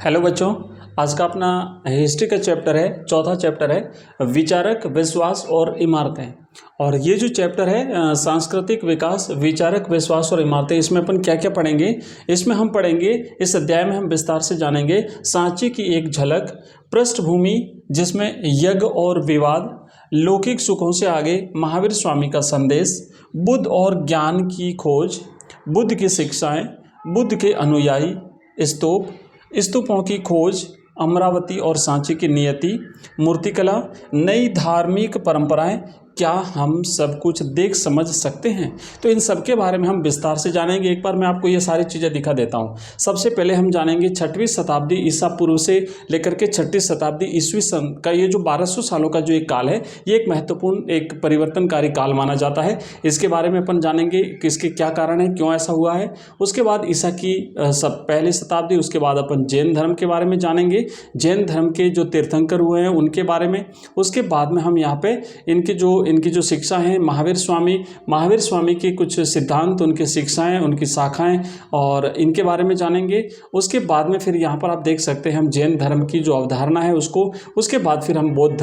Hello बच्चों, आज का अपना हिस्ट्री का चैप्टर है, चौथा चैप्टर है विचारक, विश्वास और इमारतें। और ये जो चैप्टर है सांस्कृतिक विकास, विचारक, विश्वास और इमारतें, इसमें अपन क्या क्या पढ़ेंगे। इसमें हम पढ़ेंगे, इस अध्याय में हम विस्तार से जानेंगे सांची की एक झलक, पृष्ठभूमि जिसमें यज्ञ और विवाद, लौकिक सुखों से आगे महावीर स्वामी का संदेश, बुद्ध और ज्ञान की खोज, बुद्ध की शिक्षाएं, बुद्ध के अनुयायी, स्तूपों की खोज, अमरावती और सांची की नियति, मूर्तिकला, नई धार्मिक परंपराएं, क्या हम सब कुछ देख समझ सकते हैं। तो इन सब के बारे में हम विस्तार से जानेंगे। एक बार मैं आपको ये सारी चीज़ें दिखा देता हूँ। सबसे पहले हम जानेंगे 6वीं शताब्दी ईसा पूर्व से लेकर के 6वीं शताब्दी ईस्वी सन का ये जो 1200 सालों का जो एक काल है, ये एक महत्वपूर्ण, एक परिवर्तनकारी काल माना जाता है। इसके बारे में अपन जानेंगे कि इसके क्या कारण है, क्यों ऐसा हुआ है। उसके बाद ईसा की पहली शताब्दी, उसके बाद अपन जैन धर्म के बारे में जानेंगे, जैन धर्म के जो तीर्थंकर हुए हैं उनके बारे में। उसके बाद में हम यहाँ पे इनकी जो शिक्षा है, महावीर स्वामी के कुछ सिद्धांत, उनकी शिक्षाएं, उनकी शाखाएं और इनके बारे में जानेंगे। उसके बाद में फिर यहाँ पर आप देख सकते हैं हम जैन धर्म की जो अवधारणा है उसको। उसके बाद फिर हम बौद्ध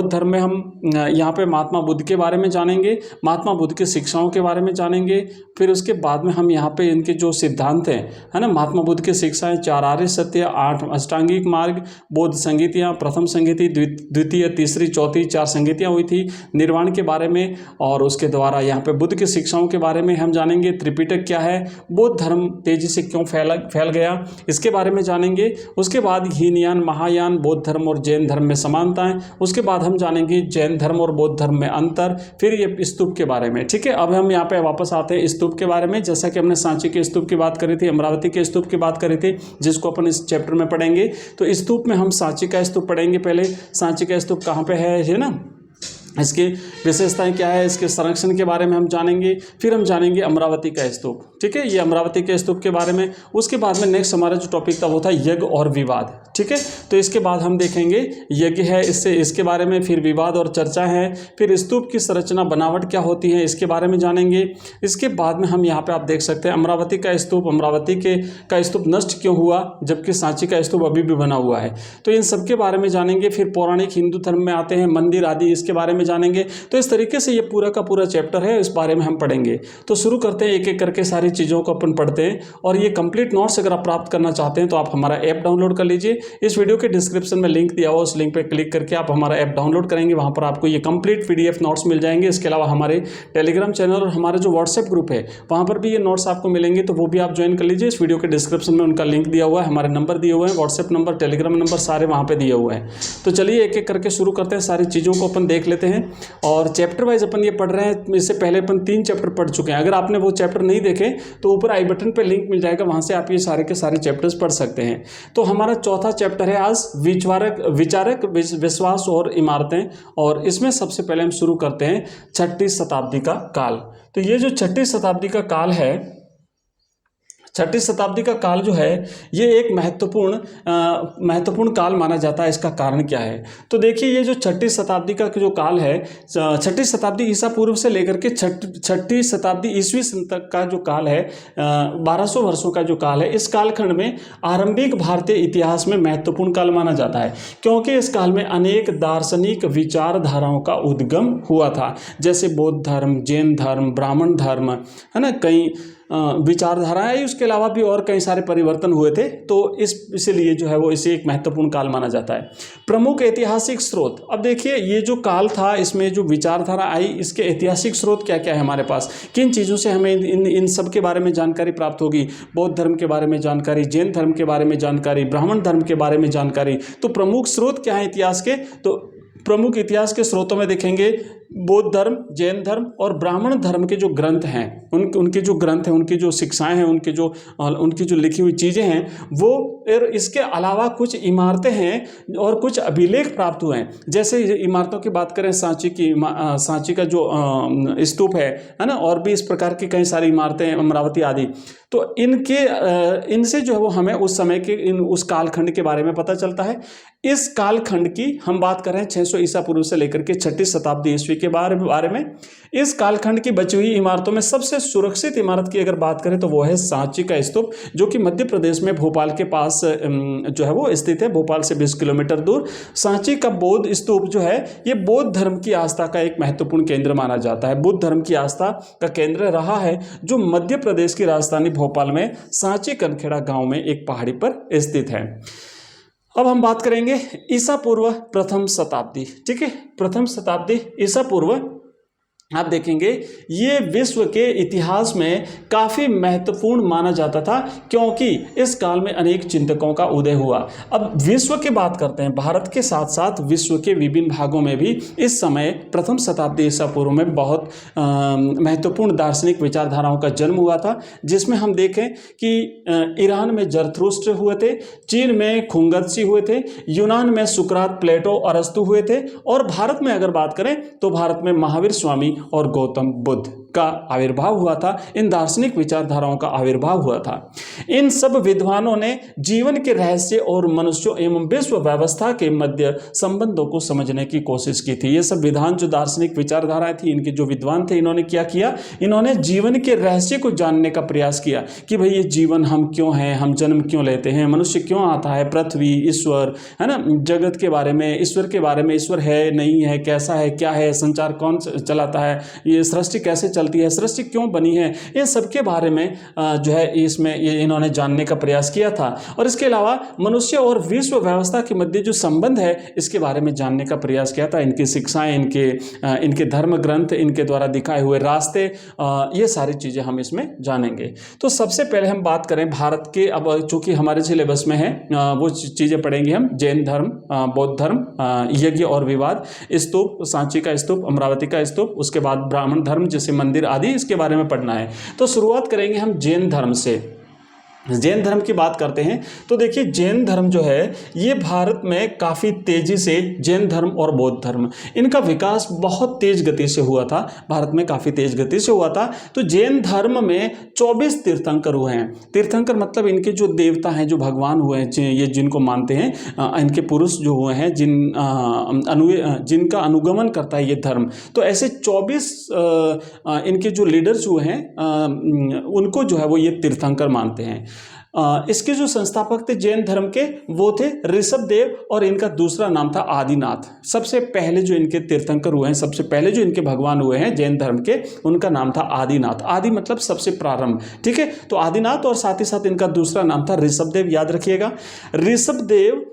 धर्म में हम यहाँ पे महात्मा बुद्ध के बारे में जानेंगे, महात्मा बुद्ध की शिक्षाओं के बारे में जानेंगे। फिर उसके बाद में हम यहाँ पे इनके जो सिद्धांत हैं, है ना, महात्मा बुद्ध की शिक्षाएं, 4 आर्य सत्य, 8 अष्टांगिक मार्ग, बौद्ध संगीतियाँ, प्रथम संगीति, द्वितीय, तीसरी, चौथी 4 संगीतियाँ हुई थी, निर्वाण के बारे में। और उसके द्वारा यहाँ पे बुद्ध की शिक्षाओं के बारे में हम जानेंगे। त्रिपिटक क्या है, बौद्ध धर्म तेजी से क्यों फैल गया, इसके बारे में जानेंगे। उसके बाद हीनयान, महायान, बौद्ध धर्म और जैन धर्म में समानताएं। उसके बाद हम जानेंगे जैन धर्म और बौद्ध धर्म में अंतर। फिर ये स्तूप के बारे में। ठीक है, अब हम यहाँ पे वापस आते हैं स्तूप के बारे में। जैसा कि हमने सांची के स्तूप की बात करी थी, अमरावती के स्तूप की बात करी थी, जिसको अपन इस चैप्टर में पढ़ेंगे। तो स्तूप में हम सांची का स्तूप पढ़ेंगे। पहले सांची का स्तूप कहाँ पे है ना, इसकी विशेषताएं क्या है, इसके संरक्षण के बारे में हम जानेंगे। फिर हम जानेंगे अमरावती का स्तूप। ठीक है, ये अमरावती के स्तूप के बारे में। उसके बाद में नेक्स्ट हमारा जो टॉपिक था वो था यज्ञ और विवाद। ठीक है, तो इसके बाद हम देखेंगे यज्ञ है, इसके बारे में, फिर विवाद और चर्चा है, फिर स्तूप की संरचना, बनावट क्या होती है, इसके बारे में जानेंगे। इसके बाद में हम यहाँ पे आप देख सकते हैं अमरावती का स्तूप, का स्तूप नष्ट क्यों हुआ जबकि सांची का स्तूप अभी भी बना हुआ है, तो इन सब के बारे में जानेंगे। फिर पौराणिक हिंदू धर्म में आते हैं मंदिर आदि, इसके बारे में जानेंगे। तो इस तरीके से ये पूरा का पूरा चैप्टर है, इस बारे में हम पढ़ेंगे। तो शुरू करते हैं, एक एक करके सारी चीज़ों को अपन पढ़ते हैं। और ये कंप्लीट नोट्स अगर आप प्राप्त करना चाहते हैं तो आप हमारा ऐप डाउनलोड कर लीजिए। इस वीडियो के डिस्क्रिप्शन में लिंक दिया हुआ, उस लिंक पर क्लिक करके आप हमारा ऐप डाउनलोड करेंगे। वहाँ पर आपको ये कंप्लीट PDF नोट्स मिल जाएंगे। इसके अलावा हमारे टेलीग्राम चैनल और हमारा जो व्हाट्सएप ग्रुप है वहाँ पर भी ये नोट्स आपको मिलेंगे, तो वो भी आप ज्वाइन कर लीजिए। इस वीडियो के डिस्क्रिप्शन में उनका लिंक दिया हुआ है, हमारे नंबर दिए हुए हैं, व्हाट्सएप नंबर, टेलीग्राम नंबर सारे वहाँ पर दिए हुए हैं। तो चलिए एक एक करके शुरू करते हैं, सारी चीज़ों को अपन देख लेते हैं। और चैप्टर वाइज अपन ये पढ़ रहे हैं। इससे पहले अपन 3 चैप्टर पढ़ चुके हैं। अगर आपने वो चैप्टर नहीं देखे तो ऊपर आई बटन पे लिंक मिल जाएगा, वहां से आप ये सारे के सारे चैप्टर्स पढ़ सकते हैं। तो हमारा चौथा चैप्टर है आज विचारक, विश्वास और इमारतें। और इसमें सबसे पहले हम शुरू करते हैं 6वीं शताब्दी का काल। तो ये जो 6वीं शताब्दी का काल है, 6वीं शताब्दी का काल जो है ये एक महत्वपूर्ण काल माना जाता है। इसका कारण क्या है, तो देखिए ये जो 6वीं शताब्दी का जो काल है, 6वीं शताब्दी ईसा पूर्व से लेकर के 6वीं शताब्दी ईस्वी सन तक का जो काल है, 1200 वर्षों का जो काल है, इस कालखंड में आरंभिक भारतीय इतिहास में महत्वपूर्ण काल माना जाता है। क्योंकि इस काल में अनेक दार्शनिक विचारधाराओं का उद्गम हुआ था, जैसे बौद्ध धर्म, जैन धर्म, ब्राह्मण धर्म, है ना, कई विचारधाराएं, उसके अलावा भी और कई सारे परिवर्तन हुए थे। तो इसीलिए जो है वो इसे एक महत्वपूर्ण काल माना जाता है। प्रमुख ऐतिहासिक स्रोत, अब देखिए ये जो काल था, इसमें जो विचारधारा आई, इसके ऐतिहासिक स्रोत क्या क्या है हमारे पास, किन चीज़ों से हमें इन सब के बारे में जानकारी प्राप्त होगी। बौद्ध धर्म के बारे में जानकारी, जैन धर्म के बारे में जानकारी, ब्राह्मण धर्म के बारे में जानकारी। तो प्रमुख स्रोत क्या है इतिहास के, तो प्रमुख इतिहास के स्रोतों में देखेंगे बौद्ध धर्म, जैन धर्म और ब्राह्मण धर्म के जो ग्रंथ हैं, उनके जो ग्रंथ हैं, उनकी जो शिक्षाएं हैं, उनकी जो लिखी हुई चीज़ें हैं वो, और इसके अलावा कुछ इमारतें हैं और कुछ अभिलेख प्राप्त हुए हैं। जैसे इमारतों की बात करें, सांची का जो स्तूप है ना, और भी इस प्रकार की कई सारी इमारतें, अमरावती आदि। तो इनसे जो है वो हमें उस समय के उस कालखंड के बारे में पता चलता है। इस कालखंड की हम बात करें 600 ईसा पूर्व से लेकर के 6वीं शताब्दी ईस्वी के बारे में। इस कालखंड की बची हुई इमारतों में सबसे सुरक्षित इमारत की अगर बात करें तो वो है सांची का स्तूप, जो कि मध्य प्रदेश में भोपाल के पास पास जो है वो स्थित है, भोपाल से 20 किलोमीटर दूर। सांची का बौद्ध स्तूप जो है ये बौद्ध धर्म की आस्था का एक महत्वपूर्ण केंद्र माना जाता है, बुद्ध धर्म की आस्था का केंद्र रहा है, जो मध्य प्रदेश की राजधानी भोपाल में सांची कनखेड़ा गांव में एक पहाड़ी पर स्थित है। अब हम बात करेंगे ईसा पूर्व प्रथम शताब्दी। ठीक है, प्रथम शताब्दी ईसा पूर्व आप देखेंगे ये विश्व के इतिहास में काफ़ी महत्वपूर्ण माना जाता था, क्योंकि इस काल में अनेक चिंतकों का उदय हुआ। अब विश्व की बात करते हैं, भारत के साथ साथ विश्व के विभिन्न भागों में भी इस समय प्रथम शताब्दी ईसा पूर्व में बहुत महत्वपूर्ण दार्शनिक विचारधाराओं का जन्म हुआ था, जिसमें हम देखें कि ईरान में जरथुस्त्र हुए थे, चीन में खुंगत्सी हुए थे, यूनान में सुकरात, प्लेटो, अरस्तु हुए थे, और भारत में अगर बात करें तो भारत में महावीर स्वामी और गौतम बुद्ध का आविर्भाव हुआ था। इन दार्शनिक विचारधाराओं का आविर्भाव हुआ था। इन सब विद्वानों ने जीवन के रहस्य और मनुष्यों एवं विश्व व्यवस्था के मध्य संबंधों को समझने की कोशिश की थी। ये सब विद्वान जो दार्शनिक विचारधाराएं थी, इनके जो विद्वान थे, इन्होंने क्या किया, इन्होंने जीवन के रहस्य को जानने का प्रयास किया कि भाई ये जीवन हम क्यों हैं, हम जन्म क्यों लेते हैं, मनुष्य क्यों आता है, पृथ्वी, ईश्वर, है ना, जगत के बारे में, ईश्वर के बारे में, ईश्वर है नहीं है, कैसा है, क्या है, संचार कौन चलाता है, ये सृष्टि कैसे चलती है, सृष्टि क्यों बनी है, इन सब के बारे में जो है इसमें ये इन्होंने जानने का प्रयास किया था। और इसके अलावा मनुष्य और विश्व व्यवस्था के मध्य जो संबंध है, इसके बारे में जानने का प्रयास किया था। इनकी शिक्षाएं, इनके धर्म ग्रंथ, इनके द्वारा दिखाए हुए रास्ते, ये सारी चीज़ें हम इसमें जानेंगे। तो सबसे पहले हम बात करें भारत के, अब चूँकि हमारे सिलेबस में है वो चीज़ें पढ़ेंगे हम, जैन धर्म, बौद्ध धर्म, यज्ञ और विवाद, स्तूप, सांची का स्तूप, अमरावती का स्तूप, उसके बाद ब्राह्मण धर्म जैसे मंदिर आदि, इसके बारे में पढ़ना है। तो शुरुआत करेंगे हम जैन धर्म से। जैन धर्म की बात करते हैं तो देखिए जैन धर्म जो है ये भारत में काफ़ी तेज़ी से, जैन धर्म और बौद्ध धर्म, इनका विकास बहुत तेज गति से हुआ था, भारत में काफ़ी तेज गति से हुआ था। तो जैन धर्म में 24 तीर्थंकर हुए हैं। तीर्थंकर मतलब इनके जो देवता हैं, जो भगवान हुए हैं, ये जिनको मानते हैं, इनके पुरुष जो हुए हैं, जिनका अनुगमन करता है ये धर्म। तो ऐसे 24 इनके जो लीडर्स हुए हैं उनको जो है वो ये तीर्थंकर मानते हैं। इसके जो संस्थापक थे जैन धर्म के, वो थे ऋषभ देव, और इनका दूसरा नाम था आदिनाथ। सबसे पहले जो इनके तीर्थंकर हुए हैं, सबसे पहले जो इनके भगवान हुए हैं जैन धर्म के, उनका नाम था आदिनाथ। आदि मतलब सबसे प्रारंभ, ठीक है। तो आदिनाथ, और साथ ही साथ इनका दूसरा नाम था ऋषभ देव, याद रखिएगा। ऋषभ देव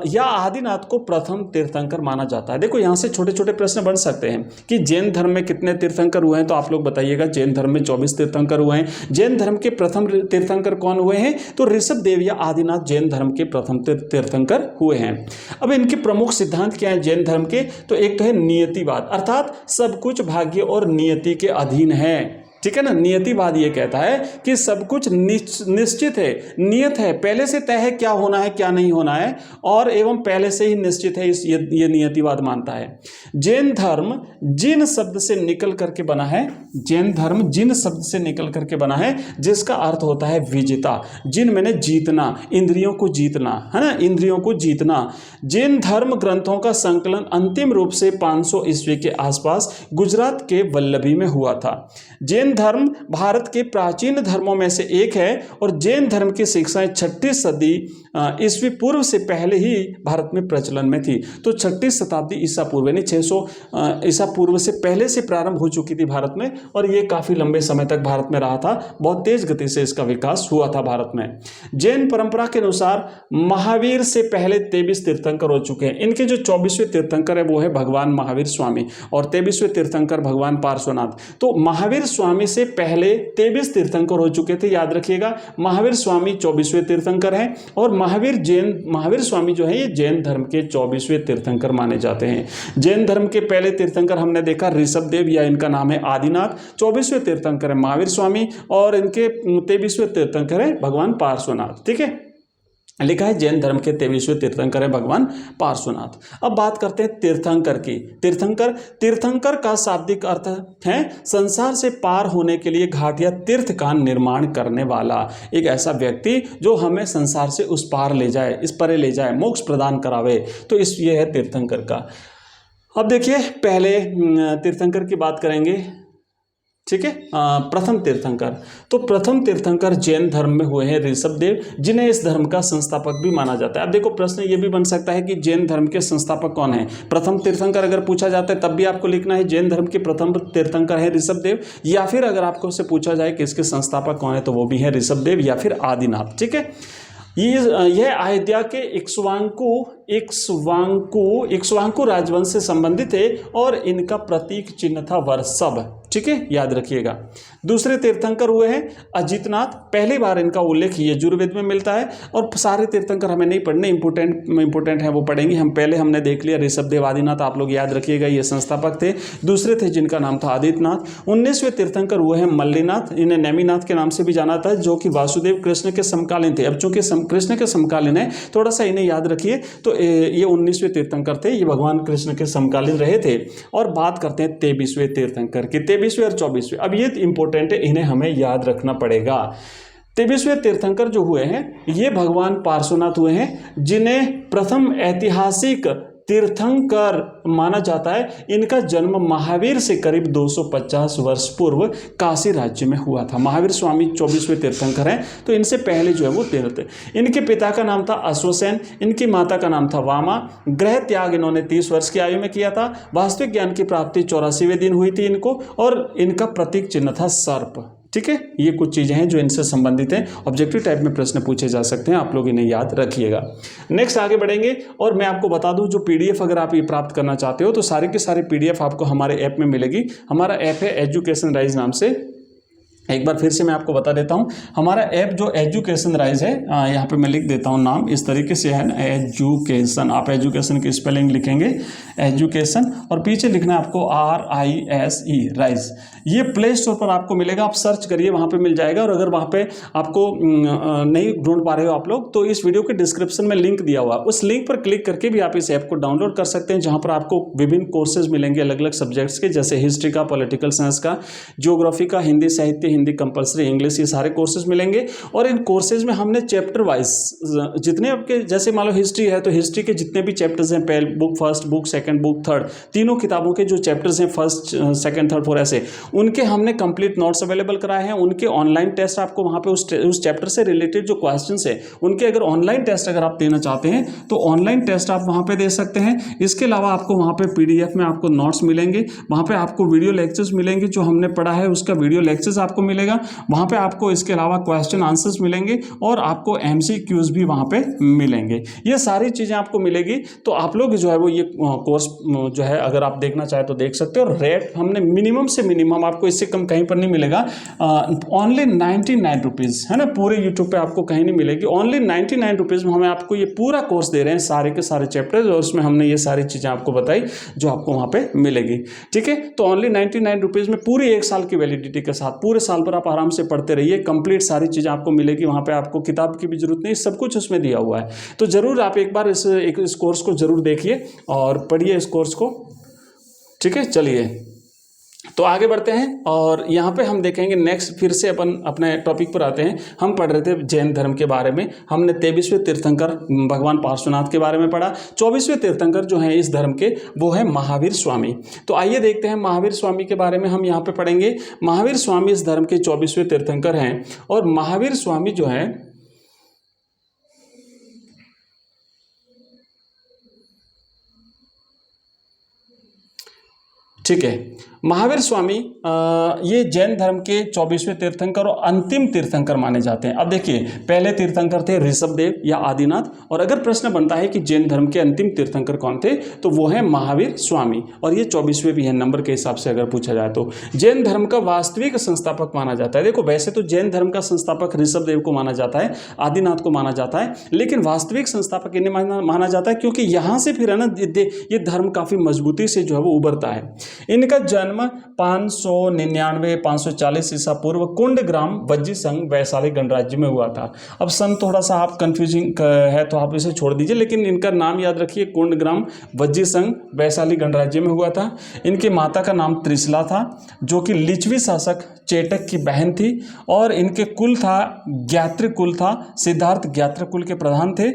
या आदिनाथ को प्रथम तीर्थंकर माना जाता है। देखो यहाँ से छोटे छोटे प्रश्न बन सकते हैं कि जैन धर्म में कितने तीर्थंकर हुए हैं, तो आप लोग बताइएगा। जैन धर्म में 24 तीर्थंकर हुए हैं। जैन धर्म के प्रथम तीर्थंकर कौन हुए हैं, तो ऋषभ देव या आदिनाथ जैन धर्म के प्रथम तीर्थंकर हुए हैं। अब इनके प्रमुख सिद्धांत क्या है जैन धर्म के, तो एक तो है नियतिवाद, अर्थात सब कुछ भाग्य और नियति के अधीन है, ठीक है ना। नियतिवाद ये कहता है कि सब कुछ निश्चित है, नियत है, पहले से तय है क्या होना है क्या नहीं होना है, और एवं पहले से ही निश्चित है, ये नियतिवाद मानता है। जैन धर्म जिन शब्द से निकल करके बना है, जैन धर्म जिन शब्द से निकल करके बना है, जिसका अर्थ होता है विजेता। जिन मैंने जीतना, इंद्रियों को जीतना, है ना, इंद्रियों को जीतना। जैन धर्म ग्रंथों का संकलन अंतिम रूप से 500 ईस्वी के आसपास गुजरात के वल्लभी में हुआ था। जैन धर्म भारत के प्राचीन धर्मों में से एक है, और जैन धर्म की शिक्षाएं 6वीं सदी ईस्वी पूर्व से पहले ही भारत में प्रचलन में थी। तो 6वीं शताब्दी ईसा पूर्व यानी 600 ईसा पूर्व से पहले से प्रारंभ हो चुकी थी भारत में, और ये काफ़ी लंबे समय तक भारत में रहा था। बहुत तेज गति से इसका विकास हुआ था भारत में। जैन परंपरा के अनुसार महावीर से पहले 23 तीर्थंकर हो चुके हैं। इनके जो 24वें तीर्थंकर है वो है भगवान महावीर स्वामी, और 23वें तीर्थंकर भगवान पार्श्वनाथ। तो महावीर स्वामी से पहले 23 तीर्थंकर हो चुके थे, याद रखिएगा। महावीर स्वामी 24वें तीर्थंकर हैं, और महावीर स्वामी जो है ये जैन धर्म के 24वें तीर्थंकर माने जाते हैं। जैन धर्म के पहले तीर्थंकर हमने देखा ऋषभ देव, या इनका नाम है आदिनाथ। 24वें तीर्थंकर है महावीर स्वामी, और इनके 23वें तीर्थंकर है भगवान पार्श्वनाथ, ठीक है। लिखा है जैन धर्म के 23वें तीर्थंकर है भगवान पार्श्वनाथ। अब बात करते हैं तीर्थंकर की। तीर्थंकर का शाब्दिक अर्थ है संसार से पार होने के लिए घाट या तीर्थ का निर्माण करने वाला, एक ऐसा व्यक्ति जो हमें संसार से उस पार ले जाए, इस परे ले जाए, मोक्ष प्रदान करावे। तो ये है तीर्थंकर का। अब देखिए पहले तीर्थंकर की बात करेंगे ठीक है। प्रथम तीर्थंकर, तो प्रथम तीर्थंकर जैन धर्म में हुए हैं ऋषभदेव, जिन्हें इस धर्म का संस्थापक भी माना जाता है। अब देखो प्रश्न ये भी बन सकता है कि जैन धर्म के संस्थापक कौन है। प्रथम तीर्थंकर अगर पूछा जाता है तब भी आपको लिखना है जैन धर्म के प्रथम तीर्थंकर है ऋषभदेव, या फिर अगर आपको उससे पूछा जाए कि इसके संस्थापक कौन है तो वो भी है ऋषभदेव या फिर आदिनाथ। ठीक है। यह अयोध्या के इक्ष्वाकु राजवंश से संबंधित है और इनका प्रतीक चिन्ह था वर्षभ। ठीक है, याद रखिएगा। दूसरे तीर्थंकर हुए हैं अजितनाथ, पहली बार इनका उल्लेख यजुर्वेद में मिलता है, और सारे तीर्थंकर हमें नहीं पढ़ने, इंपोर्टेंट है वो पढ़ेंगे हम। पहले हमने देख लिया ऋषभदेव आदिनाथ, आप लोग याद रखिएगा ये संस्थापक थे। दूसरे थे जिनका नाम था आदित्यनाथ। 19वें तीर्थंकर हुए हैं मल्लीनाथ, इन्हें नेमिनाथ के नाम से भी जाना था, जो कि वासुदेव कृष्ण के समकालीन थे। अब चूंकि कृष्ण के समकालीन है, थोड़ा सा इन्हें याद रखिए। तो ये 19वें तीर्थंकर थे, ये भगवान कृष्ण के समकालीन रहे थे। और बात करते हैं 23वें तीर्थंकर की, 23वें और 24वें। अब ये इंपॉर्टेंट है, इन्हें हमें याद रखना पड़ेगा। 23वें तीर्थंकर जो हुए हैं ये भगवान पार्श्वनाथ हुए हैं, जिन्हें प्रथम ऐतिहासिक तीर्थंकर माना जाता है। इनका जन्म महावीर से करीब 250 वर्ष पूर्व काशी राज्य में हुआ था। महावीर स्वामी 24वें तीर्थंकर हैं, तो इनसे पहले जो है वो तीर्थ। इनके पिता का नाम था अश्वसेन, इनकी माता का नाम था वामा। ग्रह त्याग इन्होंने 30 वर्ष की आयु में किया था। वास्तविक ज्ञान की प्राप्ति 84वें दिन हुई थी इनको, और इनका प्रतीक चिन्ह था सर्प। ठीक है, ये कुछ चीज़ें हैं जो इनसे संबंधित हैं। ऑब्जेक्टिव टाइप में प्रश्न पूछे जा सकते हैं, आप लोग इन्हें याद रखिएगा। नेक्स्ट आगे बढ़ेंगे, और मैं आपको बता दूं जो पीडीएफ अगर आप ये प्राप्त करना चाहते हो तो सारे के सारे पीडीएफ आपको हमारे ऐप में मिलेगी। हमारा ऐप है एजुकेशन राइज नाम से। एक बार फिर से मैं आपको बता देता हूँ, हमारा ऐप जो एजुकेशन राइज है, यहाँ पे मैं लिख देता हूँ नाम इस तरीके से है, एजुकेशन। आप एजुकेशन की स्पेलिंग लिखेंगे एजुकेशन, और पीछे लिखना है आपको RISE राइज। ये प्ले स्टोर पर आपको मिलेगा, आप सर्च करिए, वहाँ पे मिल जाएगा। और अगर वहाँ पे आपको नहीं ढूंढ पा रहे हो आप लोग, तो इस वीडियो के डिस्क्रिप्शन में लिंक दिया हुआ है, उस लिंक पर क्लिक करके भी आप इस ऐप को डाउनलोड कर सकते हैं, जहाँ पर आपको विभिन्न कोर्सेज मिलेंगे अलग अलग सब्जेक्ट्स के, जैसे हिस्ट्री का, पॉलिटिकल साइंस का, ज्योग्राफी का, हिंदी साहित्य, हिंदी कंपलसरी, इंग्लिश, ये सारे कोर्सेज मिलेंगे। और इन कोर्सेज में हमने चैप्टर वाइज जितने आपके, जैसे मान लो हिस्ट्री है तो हिस्ट्री के जितने भी चैप्टर्स हैं, पहले book first, book second, book third, तीनों किताबों के जो चैप्टर्स हैं फर्स्ट, सेकंड, थर्ड, फोर्थ, ऐसे उनके हमने कंप्लीट नोट्स अवेलेबल कराए हैं। उनके ऑनलाइन टेस्ट आपको वहाँ पे उस चैप्टर से रिलेटेड जो क्वेश्चंस है उनके अगर ऑनलाइन टेस्ट अगर आप देना चाहते हैं तो ऑनलाइन टेस्ट आप वहाँ पे दे सकते हैं। इसके अलावा आपको वहाँ पे पीडीएफ में आपको नोट्स मिलेंगे, वहाँ पे आपको वीडियो लेक्चर्स मिलेंगे, जो हमने पढ़ा है उसका वीडियो लेक्चर्स आपको मिलेगा वहाँ पे। आपको इसके अलावा क्वेश्चन आंसर्स मिलेंगे और आपको MCQs भी वहाँ पे मिलेंगे। ये सारी चीज़ें आपको मिलेगी। तो आप लोग जो है वो ये कोर्स जो है अगर आप देखना चाहे तो देख सकते हो। और रेट हमने मिनिमम से मिनिमम, आपको इससे कम कहीं पर नहीं मिलेगा, ओनली 99 रुपीज़ है ना। पूरे यूट्यूब पे आपको कहीं नहीं मिलेगी, ओनली 99 रुपीज़ में हमें आपको ये पूरा कोर्स दे रहे हैं, सारे के सारे चैप्टर्स, और उसमें हमने ये सारी चीज़ें आपको बताई जो आपको वहाँ पे मिलेगी। ठीक है, तो ओनली 99 रुपीज़ में पूरी 1 साल की वैलिडिटी के साथ पूरे साल पर आप आराम से पढ़ते रहिए, कंप्लीट सारी चीज़ें आपको मिलेगी वहाँ पे। आपको किताब की भी जरूरत नहीं, सब कुछ उसमें दिया हुआ है। तो ज़रूर आप एक बार इस कोर्स को ज़रूर देखिए और पढ़िए इस कोर्स को। ठीक है, चलिए तो आगे बढ़ते हैं, और यहाँ पे हम देखेंगे नेक्स्ट, फिर से अपन अपने टॉपिक पर आते हैं। हम पढ़ रहे थे जैन धर्म के बारे में, हमने 23वें तीर्थंकर भगवान पार्श्वनाथ के बारे में पढ़ा। 24वें तीर्थंकर जो हैं इस धर्म के, वो है महावीर स्वामी। तो आइए देखते हैं महावीर स्वामी के बारे में हम यहाँ पे पढ़ेंगे। महावीर स्वामी इस धर्म के 24वें तीर्थंकर हैं, और महावीर स्वामी जो है ठीक है, महावीर स्वामी ये जैन धर्म के 24वें तीर्थंकर और अंतिम तीर्थंकर माने जाते हैं। अब देखिए, पहले तीर्थंकर थे ऋषभदेव या आदिनाथ, और अगर प्रश्न बनता है कि जैन धर्म के अंतिम तीर्थंकर कौन थे तो वो है महावीर स्वामी, और ये 24वें भी है नंबर के हिसाब से अगर पूछा जाए तो। जैन धर्म का वास्तविक संस्थापक माना जाता है। देखो वैसे तो जैन धर्म का संस्थापक ऋषभदेव को माना जाता है, आदिनाथ को माना जाता है, लेकिन वास्तविक संस्थापक इन्हें माना जाता है, क्योंकि यहाँ से फिर है ना ये धर्म काफ़ी मजबूती से जो है वो उभरता है। इनका जन्म 599-540 ईसा पूर्व कुंड ग्राम वज्जी संघ वैशाली गणराज्य में हुआ था। अब सन थोड़ा सा आप कंफ्यूजिंग है तो आप इसे छोड़ दीजिए, लेकिन इनका नाम याद रखिए, कुंड ग्राम वज्जी संघ वैशाली गणराज्य में हुआ था। इनकी माता का नाम त्रिशला था, जो कि लिच्छवी शासक चेटक की बहन थी, और इनके कुल था ज्ञात्र कुल था, सिद्धार्थ ज्ञात्र कुल के प्रधान थे।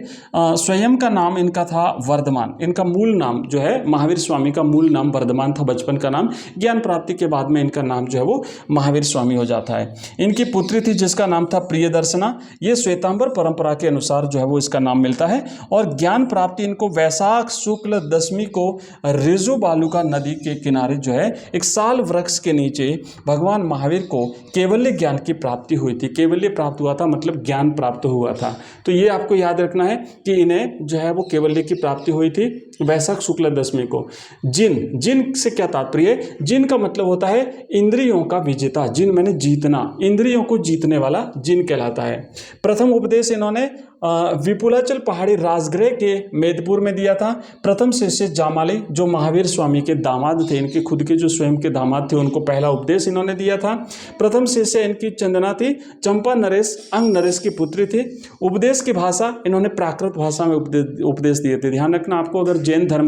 स्वयं का नाम इनका था वर्धमान। इनका मूल नाम जो है महावीर स्वामी का मूल नाम वर्धमान था, बचपन का नाम। ज्ञान प्राप्ति के बाद में इनका नाम जो है वो महावीर स्वामी हो जाता है। इनकी पुत्री थी जिसका नाम था प्रियदर्शना, ये श्वेतांबर परंपरा के अनुसार जो है वो इसका नाम मिलता है। और ज्ञान प्राप्ति इनको वैशाख शुक्ल दशमी को रिजु बालुका नदी के किनारे जो है एक साल वृक्ष के नीचे भगवान महावीर को केवल्य ज्ञान की प्राप्ति हुई थी। केवल्य प्राप्त हुआ था मतलब ज्ञान प्राप्त हुआ था। तो ये आपको याद रखना है कि इन्हें जो है वो केवल्य की प्राप्ति हुई थी वैशाख शुक्ल दशमी को। जिन, जिन से क्या तात्पर्य है? जिन का मतलब होता है इंद्रियों का विजेता, जिन मैंने जीतना, इंद्रियों को जीतने वाला जिन कहलाता है। प्रथम उपदेश इन्होंने विपुलाचल पहाड़ी राजगृह के मेदपुर में दिया था। प्रथम शिष्य जामाली जो महावीर स्वामी के दामाद थे, इनके खुद के जो स्वयं के दामाद थे, उनको पहला उपदेश इन्होंने दिया था। प्रथम शिष्य इनकी चंदना थी, चंपा नरेश अंग नरेश की पुत्री थी। उपदेश की भाषा इन्होंने प्राकृत भाषा में उपदेश दिए थे। ध्यान रखना आपको, अगर जैन धर्म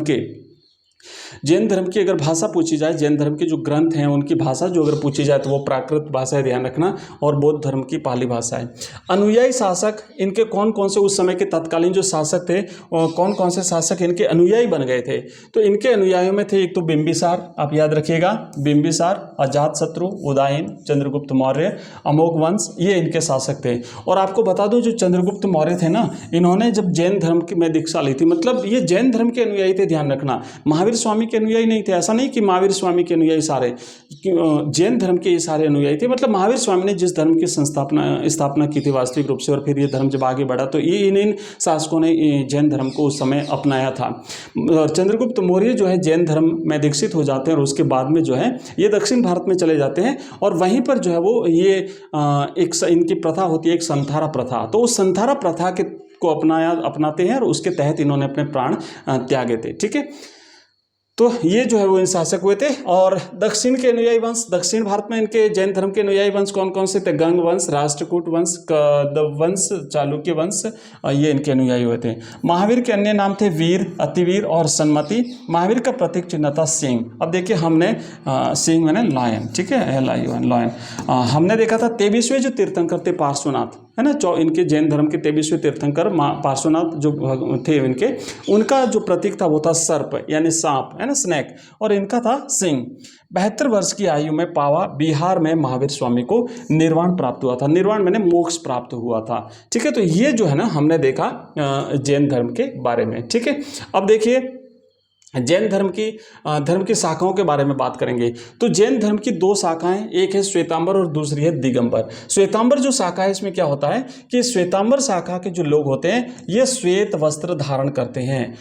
की अगर भाषा पूछी जाए, जैन धर्म के जो ग्रंथ हैं उनकी भाषा जो अगर पूछी जाए तो वो प्राकृत भाषा है, ध्यान रखना, और बौद्ध धर्म की पाली भाषा है। अनुयायी शासक इनके कौन कौन से उस समय के तत्कालीन जो शासक थे, कौन कौन से शासक इनके अनुयायी बन गए थे? तो इनके अनुयायियों में थे एक तो बिंबिसार, आप याद रखिएगा, बिंबिसार, अजातशत्रु, उदयन, चंद्रगुप्त मौर्य, अमोघ वंश, ये इनके शासक थे। और आपको बता दूं जो चंद्रगुप्त मौर्य थे ना, इन्होंने जब जैन धर्म की में दीक्षा ली थी, मतलब ये जैन धर्म के अनुयायी थे, ध्यान रखना, महावीर स्वामी के अनुयायी नहीं थे। ऐसा नहीं कि महावीर स्वामी के अनुयायी सारे जैन धर्म के सारे अनुयायी थे, मतलब महावीर स्वामी ने जिस धर्म की स्थापना की थी वास्तविक रूप से, और फिर ये धर्म जब आगे बढ़ा तो ये इन शासकों ने जैन धर्म को उस समय अपनाया था। चंद्रगुप्त मौर्य जो है जैन धर्म में दीक्षित हो जाते हैं और उसके बाद में जो है ये दक्षिण भारत में चले जाते हैं और वहीं पर जो है वो ये एक इनकी प्रथा होती है, एक संथारा प्रथा। तो उस संथारा प्रथा के को अपनाते हैं और उसके तहत इन्होंने अपने प्राण त्यागे थे। ठीक है, तो ये जो है वो इन शासक हुए थे। और दक्षिण के अनुयायी वंश, दक्षिण भारत में इनके जैन धर्म के अनुयायी वंश कौन कौन से थे? गंग वंश, राष्ट्रकूट वंश, कदव वंश, चालुक्य वंश, ये इनके अनुयायी हुए थे। महावीर के अन्य नाम थे वीर, अतिवीर और सन्मति। महावीर का प्रतीक चिन्ह था सिंह। अब देखिए हमने सिंह मैंने लायन, ठीक है, लायन। हमने देखा था 23वें जो तीर्थंकर थे पार्श्वनाथ, है ना, इनके जैन धर्म के 23वें तीर्थंकर पार्श्वनाथ जो थे इनके, उनका जो प्रतीक था वो था सर्प यानी सांप, है ना, स्नेक, और इनका था सिंह। 72 वर्ष की आयु में पावा बिहार में महावीर स्वामी को निर्वाण प्राप्त हुआ था। निर्वाण मैंने मोक्ष प्राप्त हुआ था। ठीक है, तो ये जो है ना हमने देखा जैन धर्म के बारे में। ठीक है, अब देखिए जैन धर्म की शाखाओं के बारे में बात करेंगे। तो जैन धर्म की 2 शाखाएं, एक है श्वेतांबर और दूसरी है दिगंबर। श्वेतांबर जो शाखा है इसमें क्या होता है कि श्वेतांबर शाखा के जो लोग होते हैं ये श्वेत वस्त्र धारण करते हैं,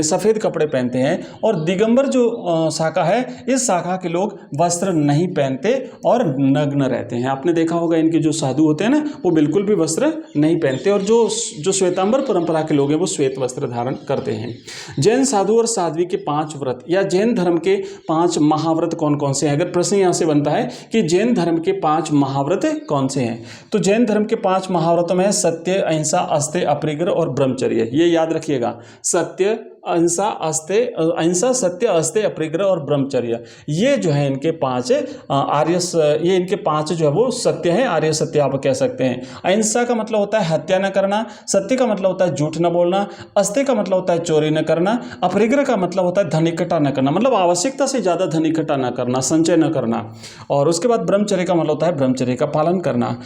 सफ़ेद कपड़े पहनते हैं। और दिगंबर जो शाखा है, इस शाखा के लोग वस्त्र नहीं पहनते और नग्न रहते हैं। आपने देखा होगा इनके जो साधु होते हैं ना, वो बिल्कुल भी वस्त्र नहीं पहनते, और जो श्वेतांबर परंपरा के लोग हैं वो श्वेत वस्त्र धारण करते हैं। जैन साधु और साध्वी के 5 व्रत या जैन धर्म के 5 महाव्रत कौन कौन से हैं? अगर प्रश्न यहां से बनता है कि जैन धर्म के 5 महाव्रत कौन से हैं, तो जैन धर्म के 5 महाव्रतों में सत्य, अहिंसा, अस्तेय, अपरिग्रह और ब्रह्मचर्य। ये याद रखिएगा, सत्य, अहिंसा, सत्य, अस्तेय, अपरिग्रह और ब्रह्मचर्य। ये जो है इनके 5 ये इनके 5 जो है वो सत्य है, आर्य सत्य आप कह सकते हैं। अहिंसा का मतलब होता है हत्या न करना, सत्य का मतलब होता है झूठ न बोलना, अस्तेय का मतलब होता है चोरी न करना, अपरिग्रह का मतलब होता है धन इकट्ठा न करना, मतलब आवश्यकता से ज़्यादा धन इकट्ठा न करना, संचय न करना, और उसके बाद ब्रह्मचर्य का मतलब होता है ब्रह्मचर्य का पालन करना।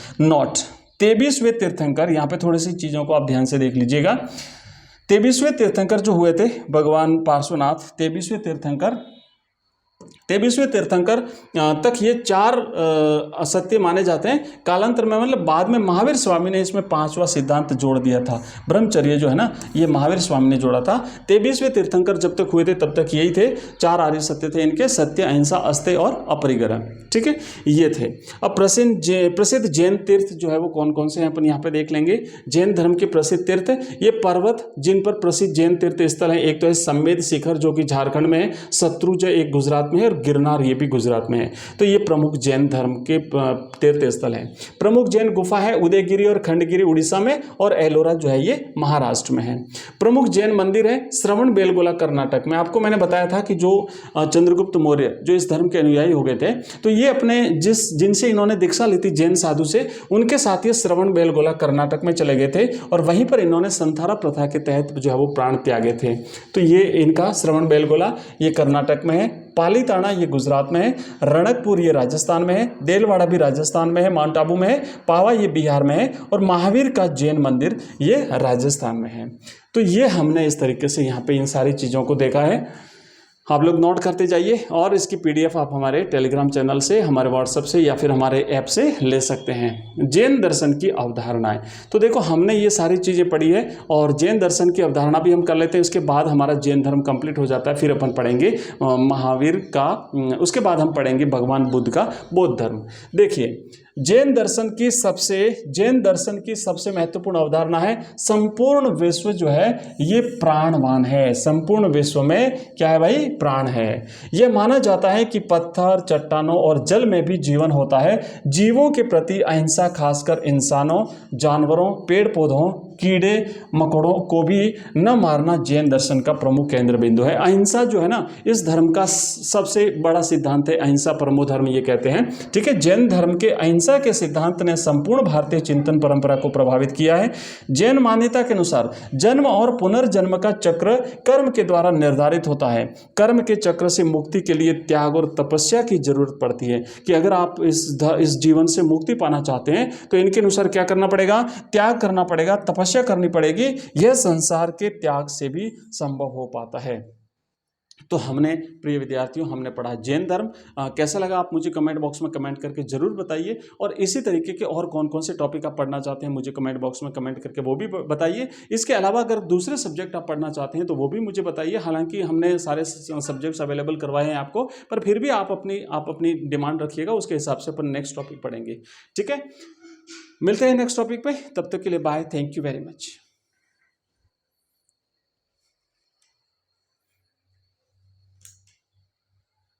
23वें तीर्थंकर, यहाँ पे थोड़ी सी चीज़ों को आप ध्यान से देख लीजिएगा। 23वें तीर्थंकर जो हुए थे भगवान पार्श्वनाथ, 23वें तीर्थंकर तक ये 4 असत्य माने जाते हैं। कालांतर में मतलब बाद में महावीर स्वामी ने इसमें 5वां सिद्धांत जोड़ दिया था, ब्रह्मचर्य जो है ना, ये महावीर स्वामी ने जोड़ा था। 23वें तीर्थंकर जब तक हुए थे तब तक यही थे, 4 आर्य सत्य थे इनके, सत्य, अहिंसा, अस्तेय और अपरिग्रह। ठीक है, ये थे। अब प्रसिद्ध जैन तीर्थ जो है वो कौन कौन से हैं अपन यहाँ पे देख लेंगे। जैन धर्म के प्रसिद्ध तीर्थ, ये पर्वत जिन पर प्रसिद्ध जैन तीर्थ स्थल है, एक तो है संमेद शिखर जो कि झारखंड में है, शत्रुंजय एक गुजरात में है, और गिरनार ये भी गुजरात में है। तो ये प्रमुख जैन धर्म के तीर्थ स्थल हैं। प्रमुख जैन गुफा है उदयगिरी और खंडगिरी उड़ीसा में, और एलोरा जो है ये महाराष्ट्र में है। प्रमुख जैन मंदिर है श्रवण बेलगोला कर्नाटक में। आपको मैंने बताया था कि जो चंद्रगुप्त मौर्य जो इस धर्म के अनुयायी हो गए थे, तो ये अपने जिनसे इन्होंने दीक्षा ली थी जैन साधु से, उनके साथ ये श्रवण बेलगोला कर्नाटक में चले गए थे और वहीं पर इन्होंने संथारा प्रथा के तहत जो है वो प्राण त्यागे थे। तो ये इनका श्रवण बेलगोला ये कर्नाटक में है। पालीताना ये गुजरात में है, रणकपुर ये राजस्थान में है, देलवाड़ा भी राजस्थान में है, माउंट आबू में है, पावा ये बिहार में है और महावीर का जैन मंदिर ये राजस्थान में है। तो ये हमने इस तरीके से यहाँ पे इन सारी चीज़ों को देखा है। आप लोग नोट करते जाइए और इसकी पीडीएफ आप हमारे टेलीग्राम चैनल से, हमारे व्हाट्सएप से या फिर हमारे ऐप से ले सकते हैं। जैन दर्शन की अवधारणाएं, तो देखो हमने ये सारी चीज़ें पढ़ी है और जैन दर्शन की अवधारणा भी हम कर लेते हैं। उसके बाद हमारा जैन धर्म कंप्लीट हो जाता है। फिर अपन पढ़ेंगे महावीर का, उसके बाद हम पढ़ेंगे भगवान बुद्ध का बौद्ध धर्म। देखिए जैन दर्शन की सबसे महत्वपूर्ण अवधारणा है संपूर्ण विश्व जो है ये प्राणवान है। संपूर्ण विश्व में क्या है भाई? प्राण है। यह माना जाता है कि पत्थर, चट्टानों और जल में भी जीवन होता है। जीवों के प्रति अहिंसा, खासकर इंसानों, जानवरों, पेड़ पौधों, कीड़े मकोड़ों को भी न मारना जैन दर्शन का प्रमुख केंद्र बिंदु है। अहिंसा जो है ना, इस धर्म का सबसे बड़ा सिद्धांत है। अहिंसा परमो धर्म ये कहते हैं। ठीक है, जैन धर्म के अहिंसा के सिद्धांत ने संपूर्ण भारतीय चिंतन परंपरा को प्रभावित किया है। जैन मान्यता के अनुसार जन्म और पुनर्जन्म का चक्र कर्म के द्वारा निर्धारित होता है। कर्म के चक्र से मुक्ति के लिए त्याग और तपस्या की जरूरत पड़ती है कि अगर आप इस जीवन से मुक्ति पाना चाहते हैं तो इनके अनुसार क्या करना पड़ेगा? त्याग करना पड़ेगा, तपस्या करनी पड़ेगी। यह संसार के त्याग से भी संभव हो पाता है। तो हमने, प्रिय विद्यार्थियों, हमने पढ़ा जैन धर्म। कैसा लगा आप मुझे कमेंट बॉक्स में कमेंट करके जरूर बताइए। और इसी तरीके के और कौन कौन से टॉपिक आप पढ़ना चाहते हैं मुझे कमेंट बॉक्स में कमेंट करके वो भी बताइए। इसके अलावा अगर दूसरे सब्जेक्ट आप पढ़ना चाहते हैं तो वो भी मुझे बताइए। हालांकि हमने सारे सब्जेक्ट्स अवेलेबल करवाए हैं आपको, पर फिर भी आप अपनी डिमांड रखिएगा, उसके हिसाब से अपन नेक्स्ट टॉपिक पढ़ेंगे। ठीक है, मिलते हैं नेक्स्ट टॉपिक पे। तब तक के लिए bye, thank you very much.